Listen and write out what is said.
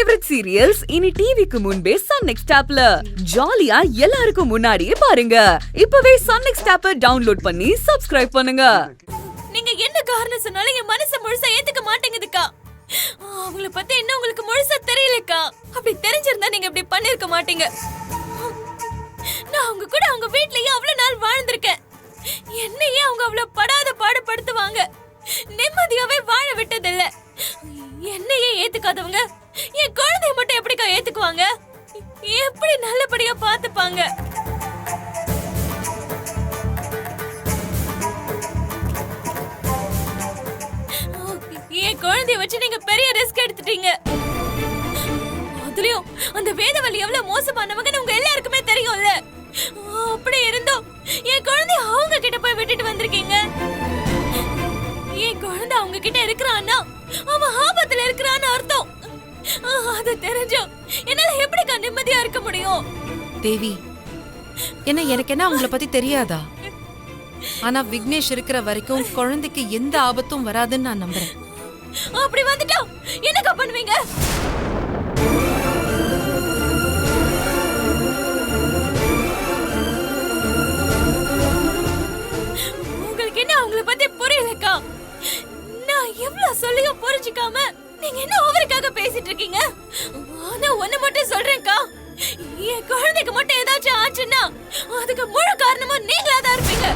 Favourite serials இனி டிவிக்கு முன்பே சன் நெக்ஸ்ட் ஆப்ல ஜாலியா எல்லாருக்கும் முன்னாடியே பாருங்க. இப்பவே சன் நெக்ஸ்ட் ஆப்பை டவுன்லோட் பண்ணி சப்ஸ்கிரைப் பண்ணுங்க. நீங்க என்ன காரணம் சொன்னாலும் என் மனசு முழுசா ஏத்துக்க மாட்டேங்குதுக்கா. அவங்கள பத்தி என்ன உங்களுக்கு முழுசா தெரியலக்கா. அப்படி தெரிஞ்சிருந்தா நீங்க இப்படி பண்ணிருக்க மாட்டீங்க. நான் அவங்க கூட அவங்க வீட்லயே அவ்வளவு நாள் வாழ்ந்திருக்கேன். என்னையே அவங்க அவ்வளவு படாத பாடுபடுத்துவாங்க. நிம்மதியாவே வாழ விட்டதில்ல. என்னையே ஏத்துக்காதவங்க என் குழந்தைய மட்டும் எப்படிக்கா ஏத்துக்குவாங்க? எப்படி நல்லபடியா பாத்துப்பாங்க? என் குழந்தைய வச்சு நீங்க பெரிய ரிஸ்க் எடுத்துட்டீங்க. அதுலயும் அந்த வேதவள்ளி எவ்வளவு மோசமானவங்கன்னு உங்க எல்லாருக்குமே தெரியும்ல. அப்படி இருந்தோம் என் குழந்தைய அவங்க கிட்ட போய் விட்டுட்டு வந்திருக்கீங்க. என் குழந்தை அவங்க கிட்ட இருக்கிறான்னா அவன் ஆபத்துல இருக்கிறான்னு அர்த்தம். அது தெரிஞ்சோ என்னால எப்படிக்கா நிம்மதியா இருக்க முடியும்? தேவி, என்ன எனக்கு என்ன அவங்கள பத்தி தெரியாதா? ஆனா விக்னேஷ் இருக்கிற வரைக்கும் குழந்தைக்கு எந்த ஆபத்தும் வராதுன்னு நான் நம்புறேன். அப்படி வந்துட்டா என்னக்கா பண்ணுவீங்க? உங்களுக்கு என்ன அவங்கள பத்தி புரியலக்கா? நான் எவ்வளவு சொல்லியும் புரிஞ்சுக்காம நீங்க என்ன ஓவருக்காக பேசிட்டு இருக்கீங்க? ஆனா ஒண்ணு மட்டும் சொல்றேன்க்கா, என் குழந்தைக்கு மட்டும் ஏதாச்சும் ஆச்சுன்னா அதுக்கு முழு காரணமும் நீங்களா தான் இருப்பீங்க.